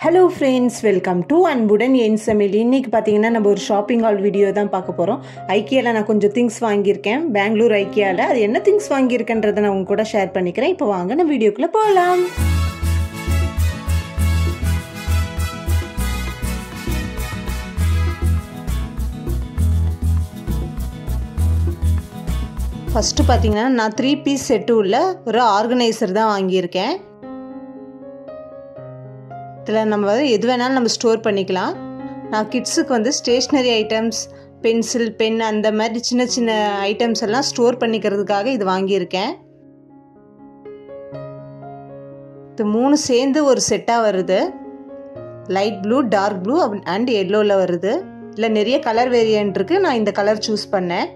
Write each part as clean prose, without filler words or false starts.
Hello friends, welcome to Anbudan Yen Samil. இன்னைக்கு பாத்தீங்கன்னா நம்ம ஒரு ஷாப்பிங் ஹால் வீடியோ தான் பார்க்க போறோம். IKEAல நான் கொஞ்சம் things வாங்கியிருக்கேன். Bangalore IKEAல அது என்ன things வாங்கியிருக்கேன்றதை நான் உங்க கூட ஷேர் பண்ணிக்கிறேன். இப்போ வாங்க நம்ம வீடியோக்குள்ள போலாம். ஃபர்ஸ்ட் பாத்தீங்கன்னா நான் 3 பீஸ் செட் உள்ள ஒரு ஆர்கனைசர் தான் வாங்கியிருக்கேன். இதில் நம்ம எது வேணாலும் நம்ம ஸ்டோர் பண்ணிக்கலாம். நான் கிட்ஸுக்கு வந்து ஸ்டேஷ்னரி ஐட்டம்ஸ், பென்சில், பென் அந்த மாதிரி சின்ன சின்ன ஐட்டம்ஸ் எல்லாம் ஸ்டோர் பண்ணிக்கிறதுக்காக இது வாங்கியிருக்கேன். இது 3 சேர்ந்து ஒரு செட்டாக வருது. Light blue, dark blue and எல்லோவில் வருது. இல்லை நிறைய கலர் வேரியன்ட் இருக்குது. நான் இந்த கலர் சூஸ் பண்ணேன்.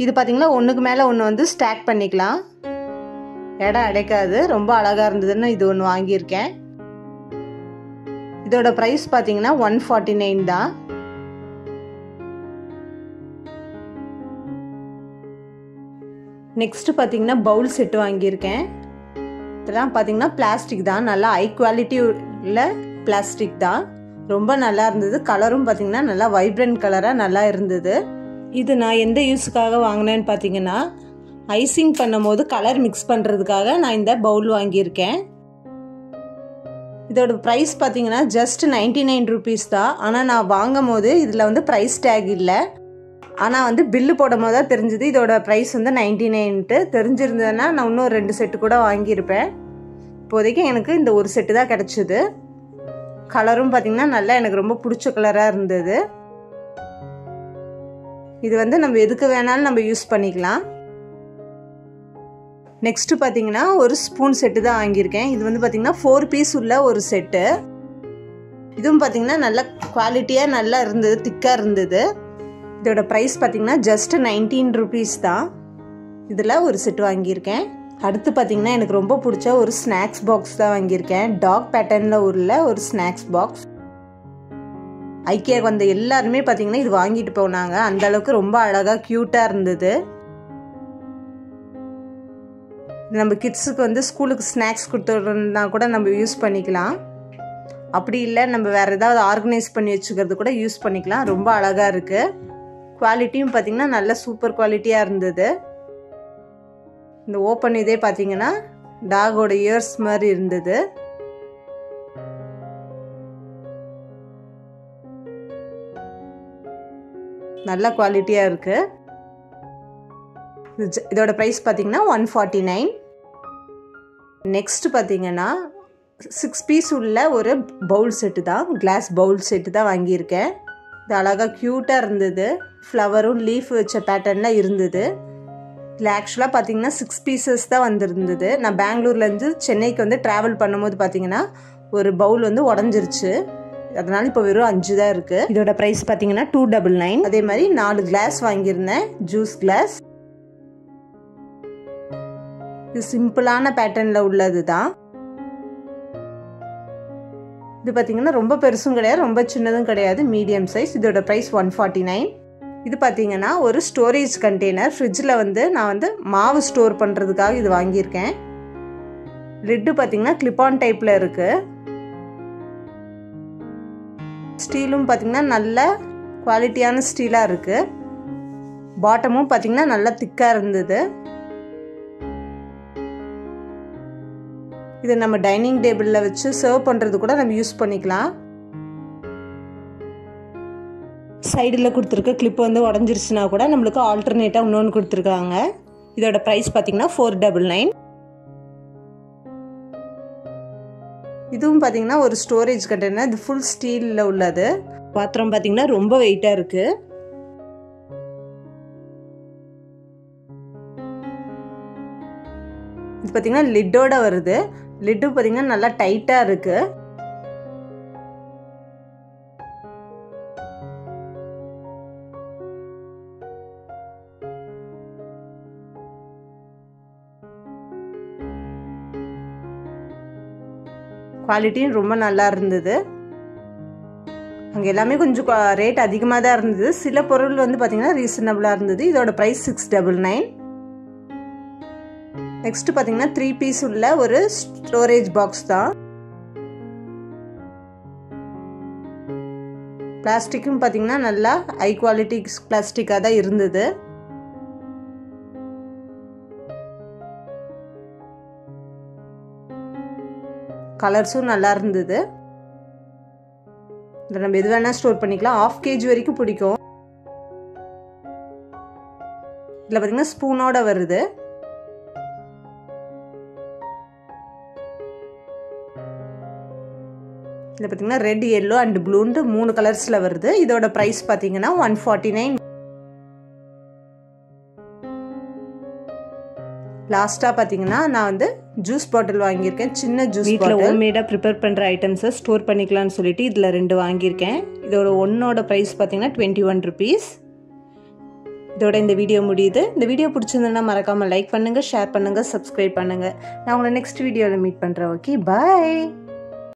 இது பார்த்திங்கன்னா ஒன்றுக்கு மேலே ஒன்று வந்து ஸ்டாக் பண்ணிக்கலாம். இடம் அடைக்காது. ரொம்ப அழகாக இருந்ததுன்னு இது ஒன்று வாங்கியிருக்கேன். இதோட ப்ரைஸ் பார்த்தீங்கன்னா 149 தான். நெக்ஸ்ட் பார்த்தீங்கன்னா பவுல் செட்டு வாங்கியிருக்கேன். இதெல்லாம் பார்த்தீங்கன்னா பிளாஸ்டிக் தான். நல்லா ஹை குவாலிட்டி உள்ள பிளாஸ்டிக் தான். ரொம்ப நல்லா இருந்தது. கலரும் பார்த்தீங்கன்னா நல்லா வைப்ரண்ட் கலராக நல்லா இருந்தது. இது நான் எந்த யூஸுக்காக வாங்கினேன்னு பார்த்தீங்கன்னா ஐசிங் பண்ணும் போது கலர் மிக்ஸ் பண்ணுறதுக்காக நான் இந்த பவுல் வாங்கியிருக்கேன். இதோட ப்ரைஸ் பார்த்தீங்கன்னா ஜஸ்ட் 99 ருபீஸ் தான். ஆனால் நான் வாங்கும் போது இதில் வந்து ப்ரைஸ் டேக் இல்லை. ஆனால் வந்து பில்லு போடும் போது தான் தெரிஞ்சுது இதோட ப்ரைஸ் வந்து 99ன்ட்டு. தெரிஞ்சிருந்ததுன்னா நான் இன்னும் 2 செட்டு கூட வாங்கியிருப்பேன். இப்போதைக்கு எனக்கு இந்த ஒரு செட்டு தான் கிடச்சிது. கலரும் பார்த்தீங்கன்னா நல்லா எனக்கு ரொம்ப பிடிச்ச கலராக இருந்தது. இது வந்து நம்ம எதுக்கு வேணாலும் நம்ம யூஸ் பண்ணிக்கலாம். நெக்ஸ்ட் பார்த்தீங்கன்னா ஒரு ஸ்பூன் செட்டு தான் வாங்கியிருக்கேன். இது வந்து பார்த்தீங்கன்னா 4 பீஸ் உள்ள ஒரு செட்டு. இதுவும் பார்த்தீங்கன்னா நல்ல குவாலிட்டியாக நல்லா இருந்தது, திக்காக இருந்தது. இதோட ப்ரைஸ் பார்த்தீங்கன்னா ஜஸ்ட் 19 ருபீஸ் தான். இதில் ஒரு செட்டு வாங்கியிருக்கேன். அடுத்து பார்த்தீங்கன்னா எனக்கு ரொம்ப பிடிச்ச ஒரு ஸ்நாக்ஸ் பாக்ஸ் தான் வாங்கியிருக்கேன். டாக் பேட்டர்னில் உள்ள ஒரு ஸ்நாக்ஸ் பாக்ஸ். ஐக்கியாவுக்கு வந்த எல்லாருமே பார்த்தீங்கன்னா இது வாங்கிட்டு போனாங்க. அந்த அளவுக்கு ரொம்ப அழகாக க்யூட்டாக இருந்தது. நம்ம கிட்ஸுக்கு வந்து ஸ்கூலுக்கு ஸ்நாக்ஸ் கொடுத்துருந்தா கூட நம்ம யூஸ் பண்ணிக்கலாம். அப்படி இல்லை நம்ம வேறு ஏதாவது ஆர்கனைஸ் பண்ணி வச்சுக்கிறது கூட யூஸ் பண்ணிக்கலாம். ரொம்ப அழகாக இருக்குது. குவாலிட்டியும் பார்த்திங்கன்னா நல்ல சூப்பர் குவாலிட்டியாக இருந்தது. இந்த ஓப்பன் இதே பார்த்திங்கன்னா டாகோட இயர்ஸ் மாதிரி இருந்தது. நல்ல குவாலிட்டியாக இருக்குது. இதோட ப்ரைஸ் பார்த்தீங்கன்னா 149. நெக்ஸ்ட் பார்த்தீங்கன்னா 6 பீஸ் உள்ள ஒரு பவுல் செட்டு தான். கிளாஸ் பவுல் செட்டு தான் வாங்கியிருக்கேன். இது அழகாக க்யூட்டாக இருந்தது. ஃப்ளவரும் லீஃப் வச்ச பேட்டர்னில் இருந்தது. இதில் ஆக்சுவலாக பார்த்தீங்கன்னா 6 பீசஸ் தான் வந்துருந்தது. நான் பெங்களூர்லேருந்து சென்னைக்கு வந்து ட்ராவல் பண்ணும்போது பார்த்தீங்கன்னா ஒரு பவுல் வந்து உடஞ்சிருச்சு. அதனால இப்போ வெறும் 5 தான் இருக்குது. இதோட ப்ரைஸ் பார்த்தீங்கன்னா 299. அதே மாதிரி 4 கிளாஸ் வாங்கியிருந்தேன், ஜூஸ் கிளாஸ். இது சிம்பிளான பேட்டர்னில் உள்ளது தான். இது பார்த்தீங்கன்னா ரொம்ப பெருசும் கிடையாது, ரொம்ப சின்னதும் கிடையாது, மீடியம் சைஸ். இதோட ப்ரைஸ் 149. இது பார்த்தீங்கன்னா ஒரு ஸ்டோரேஜ் கண்டெய்னர். ஃப்ரிட்ஜில் வந்து நான் வந்து மாவு ஸ்டோர் பண்ணுறதுக்காக இது வாங்கியிருக்கேன். லிட்டு பார்த்தீங்கன்னா கிளிப்-ஆன் டைப்பில் இருக்குது. ஸ்டீலும் பார்த்தீங்கன்னா நல்ல குவாலிட்டியான ஸ்டீலாக இருக்குது. பாட்டமும் பார்த்தீங்கன்னா நல்லா திக்காக இருந்தது. இது நம்ம டைனிங் டேபிளில் வச்சு சர்வ் பண்ணுறது கூட நம்ம யூஸ் பண்ணிக்கலாம். சைடில் கொடுத்துருக்க கிளிப் வந்து உடஞ்சிருச்சுன்னா கூட நம்மளுக்கு ஆல்டர்னேட்டாக இன்னொன்று கொடுத்துருக்காங்க. இதோட ப்ரைஸ் பார்த்தீங்கன்னா 499. இதுவும் பார்த்தீங்கன்னா ஒரு ஸ்டோரேஜ் கண்டெய்னர். இது ஃபுல் ஸ்டீலில் உள்ளது. பாத்திரம் பார்த்தீங்கன்னா ரொம்ப வெயிட்டாக இருக்குது. இது பார்த்தீங்கன்னா லிட்டோட வருது. லிட்டு பார்த்தீங்கன்னா நல்லா டைட்டாக இருக்குது. குவாலிட்டியும் ரொம்ப நல்லா இருந்தது. அங்கே எல்லாமே கொஞ்சம் ரேட் அதிகமாக தான் இருந்தது. சில பொருள் வந்து பார்த்தீங்கன்னா ரீசனபிளாக இருந்தது. இதோட ப்ரைஸ் 699. நெக்ஸ்ட் பார்த்தீங்கன்னா 3 பீஸ் உள்ள ஒரு ஸ்டோரேஜ் பாக்ஸ் தான். பிளாஸ்டிக்கும் பார்த்தீங்கன்னா நல்லா ஹை குவாலிட்டி பிளாஸ்டிக்காக தான் இருந்தது. கலர்ஸும் நல்லா இருந்தது. இதில் நம்ம எது வேணால் ஸ்டோர் பண்ணிக்கலாம். 1/2 kg வரைக்கும் பிடிக்கும். இதில் பார்த்தீங்கன்னா ஸ்பூனோட வருது. இதில் பார்த்தீங்கன்னா ரெட், எல்லோ அண்ட் ப்ளூன்ட்டு 3 கலர்ஸில் வருது. இதோட ப்ரைஸ் பார்த்தீங்கன்னா 149. லாஸ்ட்டாக பார்த்தீங்கன்னா நான் வந்து ஜூஸ் பாட்டில் வாங்கியிருக்கேன். சின்ன ஜூஸ் பாட்டில் ஹோம்மேடாக ப்ரிப்பேர் பண்ணுற ஐட்டம்ஸை ஸ்டோர் பண்ணிக்கலாம்னு சொல்லிட்டு இதில் 2 வாங்கியிருக்கேன். இதோட ஒன்னோட ப்ரைஸ் பார்த்தீங்கன்னா 21 rupees. இதோட இந்த வீடியோ முடியுது. இந்த வீடியோ பிடிச்சிருந்ததுன்னா மறக்காமல் லைக் பண்ணுங்கள், ஷேர் பண்ணுங்கள், சப்ஸ்கிரைப் பண்ணுங்கள். நான் உங்களை நெக்ஸ்ட் வீடியோவில் மீட் பண்ணுறேன். ஓகே, பாய்.